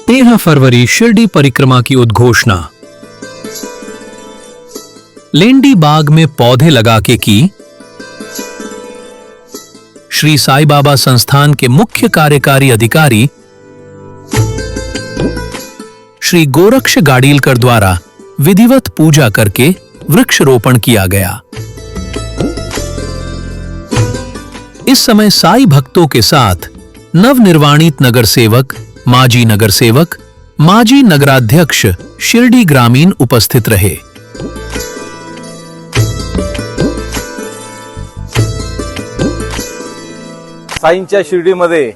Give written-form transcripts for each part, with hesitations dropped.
13 February Shirdi परिक्रमा की उद्घोषणा। लेंडी बाग में पौधे लगा के की। श्री साईं बाबा संस्थान के मुख्य कार्यकारी अधिकारी श्री गोरक्ष गाडीलकर द्वारा विधिवत पूजा करके वृक्षरोपण किया गया। इस समय साईं भक्तों के साथ नवनिर्वाणित नगर सेवक, माजी नगर सेवक, माजी नगराध्यक्ष शिरडी ग्रामीण उपस्थित रहे। साईंच्या शिर्डीमध्ये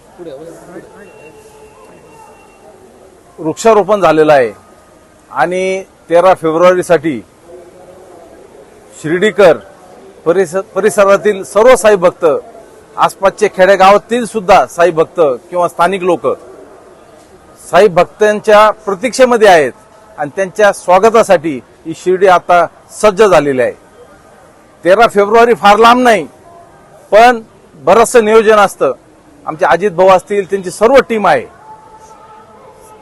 वृक्षारोपण झालेलं आहे आणि 13 फेब्रुवारीसाठी शिर्डीकर परिसरातील सर्व साई भक्त, आसपासचे खेडेगावातील सुद्धा साई भक्त किंवा स्थानिक लोक साई भक्तांच्या प्रतीक्षेमध्ये आहेत आणि त्यांच्या स्वागतासाठी ही शिर्डी आता सज्ज झालेली आहे। 13 फेब्रुवारी फार लांब नाही, पण बरंचसं नियोजन असतं। आमचे अजित भाऊ असतील, त्यांची सर्व टीम आहे,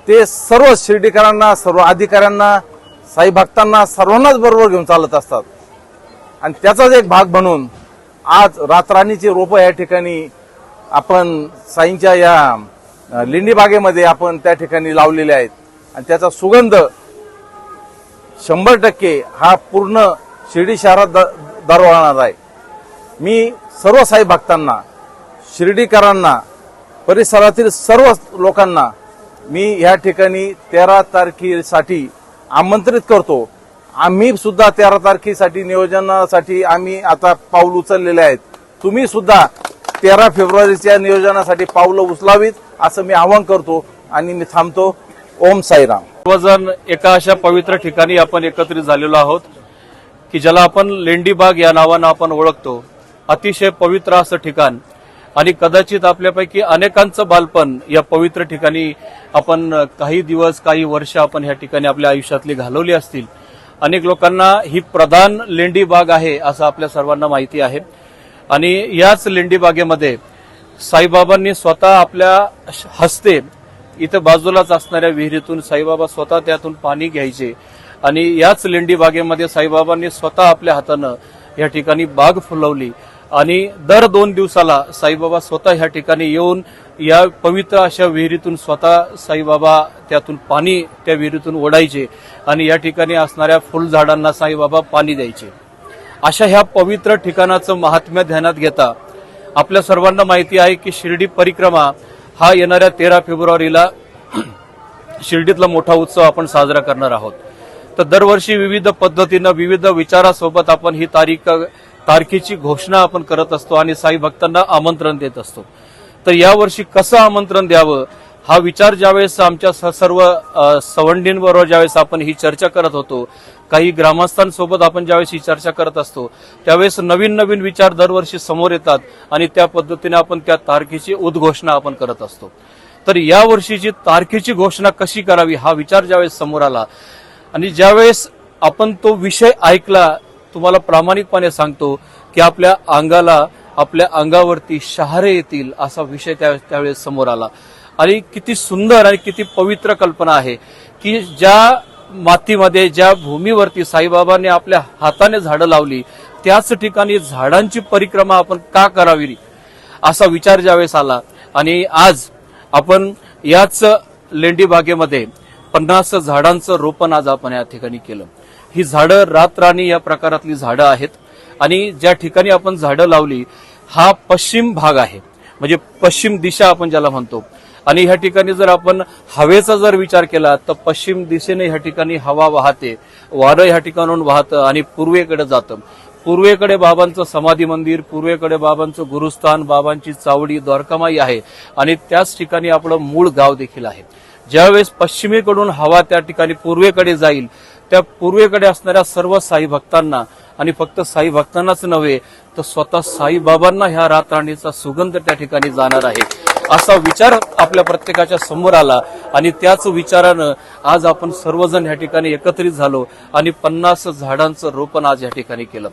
ते सर्व शिर्डीकरांना, सर्व अधिकाऱ्यांना, साई भक्तांना सर्वांनाच बरोबर घेऊन चालत असतात आणि त्याचाच एक भाग म्हणून आज रातराणीची रोपं या ठिकाणी आपण साईंच्या या लेंडी बागेमध्ये आपण त्या ठिकाणी लावलेले आहेत आणि त्याचा सुगंध 100% हा पूर्ण शिर्डी शहरात दरवळणार आहे। मी सर्व साई भक्तांना, शिर्डीकरांना, परिसरातील सर्व लोकांना मी या ठिकाणी 13 तारखेसाठी आमंत्रित करतो। आम्ही सुद्धा 13 तारखेसाठी नियोजनासाठी आम्ही आता पाऊल उचललेले आहेत। तुम्ही सुद्धा 13 फेब्रुवारीच्या नियोजनासाठी पाऊल उचलावीत असं मी आवाहन करतो आणि मी थांबतो। ओम साईराम। सर्वजण एका अशा पवित्र ठिकाणी आपण एकत्रित झालेलो आहोत की ज्याला आपण लेंडी बाग या नावानं आपण ओळखतो। अतिशय पवित्र असं ठिकाण आणि कदाचित आपल्यापैकी अनेकांचं बालपण या पवित्र ठिकाणी आपण काही दिवस, काही वर्ष आपण ह्या ठिकाणी आपल्या आयुष्यातली घालवली असतील। अनेक लोकांना ही प्रधान लेंडी बाग आहे असं आपल्या सर्वांना माहिती आहे आणि याच लेंडी बागेमध्ये साईबाबांनी स्वतः आपल्या हस्ते इथं बाजूलाच असणाऱ्या विहिरीतून साईबाबा स्वतः त्यातून पाणी घ्यायचे आणि याच लेंडी बागेमध्ये साईबाबांनी स्वतः आपल्या हातानं या ठिकाणी बाग फुलवली आणि दर 2 दिवसाला साईबाबा स्वतः ह्या ठिकाणी येऊन या पवित्र अशा विहिरीतून स्वतः साईबाबा त्यातून पाणी त्या विहिरीतून ओढायचे आणि या ठिकाणी असणाऱ्या फुलझाडांना साईबाबा पाणी द्यायचे। अशा ह्या पवित्र ठिकाणाचं महात्म्य ध्यानात घेता आपल्या सर्वांना माहिती आहे की शिर्डी परिक्रमा हा येणाऱ्या 13 फेब्रुवारीला शिर्डीतला मोठा उत्सव आपण साजरा करणार आहोत। तर दरवर्षी विविध पद्धतीनं, विविध विचारासोबत आपण ही तारखेची घोषणा आपण करत असतो आणि साई भक्तांना आमंत्रण देत असतो। तर यावर्षी कसं आमंत्रण द्यावं हा विचार ज्यावेळेस आमच्या सर्व सवंडींबरोबर ज्यावेळेस आपण ही चर्चा करत होतो, काही ग्रामस्थांसोबत आपण ज्यावेळेस ही चर्चा करत असतो त्यावेळेस नवीन नवीन विचार दरवर्षी समोर येतात आणि त्या पद्धतीने आपण त्या तारखेची उद्घोषणा आपण करत असतो। तर या वर्षीची तारखेची घोषणा कशी करावी हा विचार ज्यावेळेस समोर आला आणि ज्यावेळेस आपण तो विषय ऐकला, तुम्हाला प्रामाणिकपणे सांगतो की आपल्या अंगावरती शहारे येतील असा विषय त्यावेळेस समोर आला आणि किती सुंदर आणि किती पवित्र कल्पना आहे की ज्या मातीमध्ये, ज्या भूमीवरती साईबाबांनी आपल्या हाताने झाडं लावली त्याच ठिकाणी झाडांची परिक्रमा आपण का करावी असा विचार ज्यावेळेस आला आणि आज आपण याच लेंडी बागेमध्ये 50 झाडांचं रोपण आज आपण या ठिकाणी केलं। ही झाडं रातराणी या प्रकारातली झाडं आहेत आणि ज्या ठिकाणी आपण झाडं लावली हा पश्चिम भाग आहे, म्हणजे पश्चिम दिशा आपण ज्याला म्हणतो आणि ह्या ठिकाणी जर आपण हवेचा जर विचार केला तर पश्चिम दिशेने ह्या ठिकाणी हवा वाहते, वारं ह्या ठिकाणून वाहतं आणि पूर्वेकडे जातं। पूर्वेकडे बाबांचं समाधी मंदिर, पूर्वेकडे बाबांचं गुरुस्थान, बाबांची चावडी द्वारकामाई आहे आणि त्याच ठिकाणी आपलं मूळ गाव देखील आहे। ज्यावेळेस पश्चिमेकडून हवा त्या ठिकाणी पूर्वेकडे जाईल, त्या पूर्वेकडे असणाऱ्या सर्व साई भक्तांना आणि फक्त साई भक्तांनाच नव्हे तर स्वतः साईबाबांना ह्या रातराणीचा सुगंध त्या ठिकाणी जाणार आहे असा विचार आपल्या प्रत्येकाच्या समोर आला आणि त्याच विचारानं आज आपण सर्वजण ह्या ठिकाणी एकत्रित झालो आणि 50 झाडांचं रोपण आज या ठिकाणी केलं।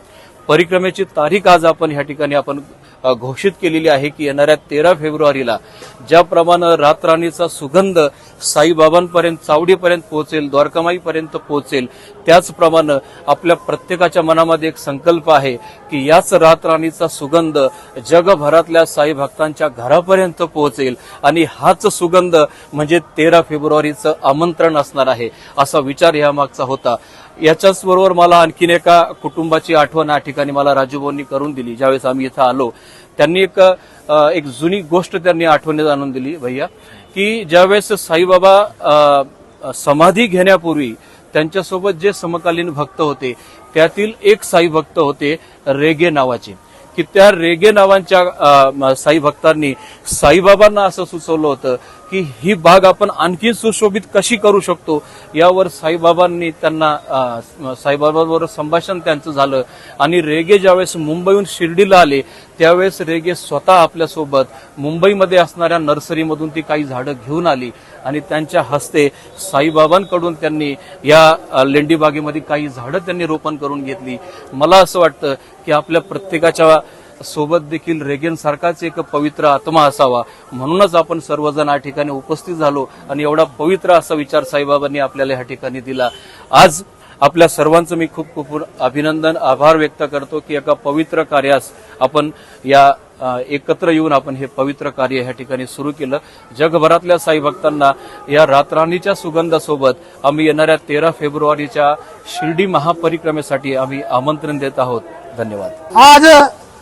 परिक्रमेची तारीख आज आपण ह्या ठिकाणी आपण घोषित केलेली आहे की येणाऱ्या 13 फेब्रुवारीला ज्याप्रमाणे रातराणीचा सुगंध साईबाबांपर्यंत चावडीपर्यंत पोहोचेल, द्वारकामाईपर्यंत पोहोचेल, त्याचप्रमाणे आपल्या प्रत्येकाच्या मनामध्ये एक संकल्प आहे की याच रातराणीचा सुगंध जगभरातल्या साई भक्तांच्या घरापर्यंत पोहोचेल आणि हाच सुगंध म्हणजे 13 फेब्रुवारीचं आमंत्रण असणार आहे असा विचार यामागचा होता। याच्याच बरोबर मला आणखीन एका कुटुंबाची आठवण या ठिकाणी मला राजूभाऊंनी करून दिली। ज्यावेळेस आम्ही इथं आलो त्यांनी एक जुनी गोष्ट त्यांनी आठवणीत आणून दिली भैया, की ज्यावेळेस साईबाबा समाधी घेण्यापूर्वी त्यांच्यासोबत जे समकालीन भक्त होते त्यातील एक साई भक्त होते रेगे नावाचे, की त्या रेगे नावांच्या साई भक्तांनी साईबाबांना असं सुचवलं होतं की ही बाग आपण आणखी सुशोभित कशी करू शकतो। यावर साईबाबांनी त्यांना साईबाबांबरोबर संभाषण त्यांचं झालं आणि रेगे ज्यावेळेस मुंबईहून शिर्डीला आले त्यावेळेस रेगे स्वतः आपल्यासोबत मुंबईमध्ये असणाऱ्या नर्सरीमधून ती काही झाडं घेऊन आली आणि त्यांच्या हस्ते साईबाबांकडून त्यांनी या लेंडी बागेमध्ये काही झाडं त्यांनी रोपण करून घेतली। मला असं वाटतं की आपल्या प्रत्येकाच्या सोबत देखील रेगेंसारखाच एक पवित्र आत्मा असावा, म्हणूनच आपण सर्वजण या ठिकाणी उपस्थित झालो आणि एवढा पवित्र असा विचार साईबाबांनी आपल्याला या ठिकाणी दिला। आज आपल्या सर्वांचं मी खूप खूप अभिनंदन आभार व्यक्त करतो की एका पवित्र कार्यास आपण या एकत्र येऊन आपण हे पवित्र कार्य ह्या ठिकाणी सुरू केलं। जगभरातल्या साई भक्तांना या रातराणीच्या सुगंधासोबत आम्ही येणाऱ्या 13 फेब्रुवारीच्या शिर्डी महापरिक्रमेसाठी आम्ही आमंत्रण देत आहोत। धन्यवाद। आज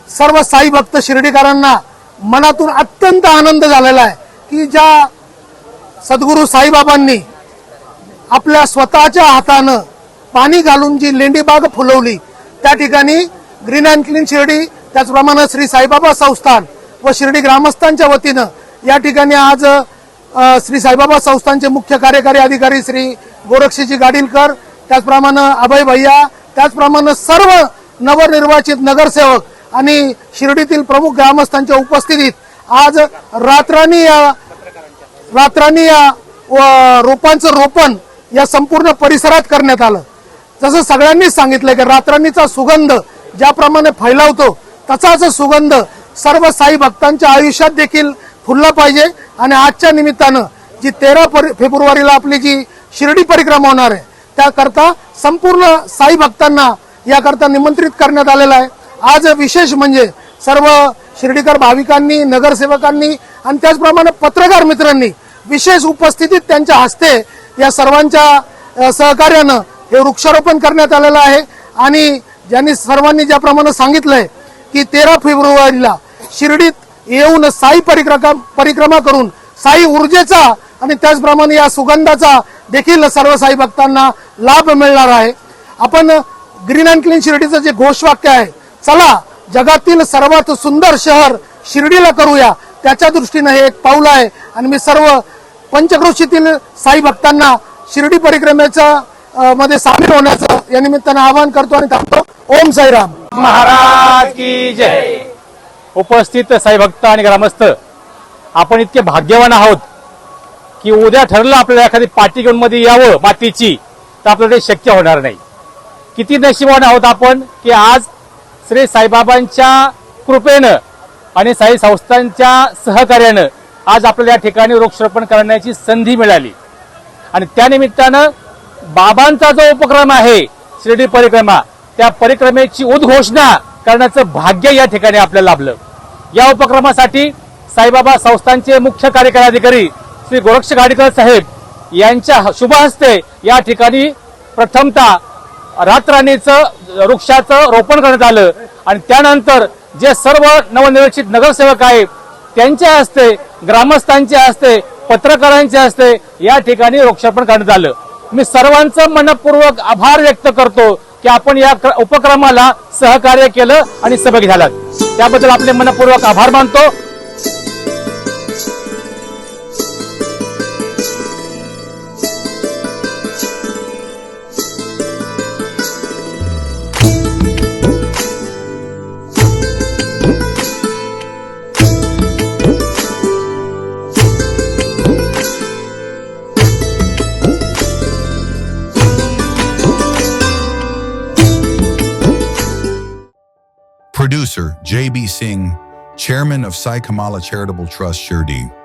सर्व साई भक्त शिर्डीकरांना मनातून अत्यंत आनंद झालेला आहे की ज्या सद्गुरू साईबाबांनी आपल्या स्वतःच्या हातानं पाणी घालून जी लेंडीबाग फुलवली, त्या ठिकाणी ग्रीन अँड क्लीन शिर्डी, त्याचप्रमाणे श्री साईबाबा संस्थान व शिर्डी ग्रामस्थांच्या वतीनं या ठिकाणी आज श्री साईबाबा संस्थानचे मुख्य कार्यकारी अधिकारी श्री गोरक्षजी गाडीलकर, त्याचप्रमाणे अभय भैया, त्याचप्रमाणे सर्व नवनिर्वाचित नगरसेवक आणि शिर्डीतील प्रमुख ग्रामस्थांच्या उपस्थितीत आज रातराणी या रोपांचं रोपण या संपूर्ण परिसरात करण्यात आलं। जसं सगळ्यांनीच सांगितलं की रातराणीचा सुगंध ज्याप्रमाणे फैलावतो तसाच सुगंध सर्व साई भक्तांच्या आयुष्यात देखील फुलला पाहिजे आणि आजच्या निमित्तानं जी 13 फेब्रुवारीला आपली जी शिर्डी परिक्रमा होणार आहे त्याकरता संपूर्ण साई भक्तांना याकरता निमंत्रित करण्यात आलेलं आहे। आज विशेष म्हणजे सर्व शिर्डीकर भाविकांनी, नगरसेवकांनी आणि त्याचप्रमाणे पत्रकार मित्रांनी विशेष उपस्थितीत त्यांच्या हस्ते या सर्वांच्या सहकार्यानं हे वृक्षारोपण करण्यात आलेलं आहे आणि ज्यांनी सर्वांनी ज्याप्रमाणे सांगितलंय की 13 फेब्रुवारीला शिर्डीत येऊन साई परिक्रमा करून साई ऊर्जेचा आणि त्याचप्रमाणे या सुगंधाचा देखील सर्व साई भक्तांना लाभ मिळणार आहे। आपण ग्रीन अँड क्लीन शिर्डीचं जे घोषवाक्य आहे, चला जगातील सर्वात सुंदर शहर शिर्डीला करूया, त्याच्या दृष्टीने हे एक पाऊल आहे आणि मी सर्व पंचक्रोशीतील साई भक्तांना शिर्डी परिक्रमेच्या मध्ये सामील होण्याचं या निमित्तानं आवाहन करतो आणि थांबतो। ओम साईराम महाराज की जय। उपस्थित साई भक्त आणि ग्रामस्थ, आपण इतके भाग्यवान आहोत की उद्या ठरलं आपल्याला एखादी पाटी घेऊन मध्ये यावं मातीची तर आपल्याला ते शक्य होणार नाही। किती नशिबान आहोत आपण की आज श्री साईबाबांच्या कृपेनं आणि साई संस्थांच्या सहकार्यानं आज आपल्याला या ठिकाणी वृक्षारोपण करण्याची संधी मिळाली आणि त्या निमित्तानं बाबांचा जो उपक्रम आहे शिर्डी परिक्रमा, त्या परिक्रमेची उद्घोषणा करण्याचं भाग्य या ठिकाणी आपल्याला लाभलं। या उपक्रमासाठी साईबाबा संस्थांचे मुख्य कार्यकारी अधिकारी श्री गोरक्ष गाडीकर साहेब यांच्या शुभ हस्ते या ठिकाणी प्रथमतः रातराणीचं वृक्षाचं रोपण करण्यात आलं आणि त्यानंतर जे सर्व नवनिर्वाचित नगरसेवक आहेत त्यांच्या हस्ते, ग्रामस्थांच्या हस्ते, पत्रकारांच्या हस्ते या ठिकाणी वृक्षारोपण करण्यात आलं। मी सर्वांचं मनपूर्वक आभार व्यक्त करतो की आपण या उपक्रमाला सहकार्य केलं आणि सहभागी झालात, त्याबद्दल आपले मनपूर्वक आभार मानतो। Professor J.B. Singh, Chairman of Sai Kamala Charitable Trust, Shirdi.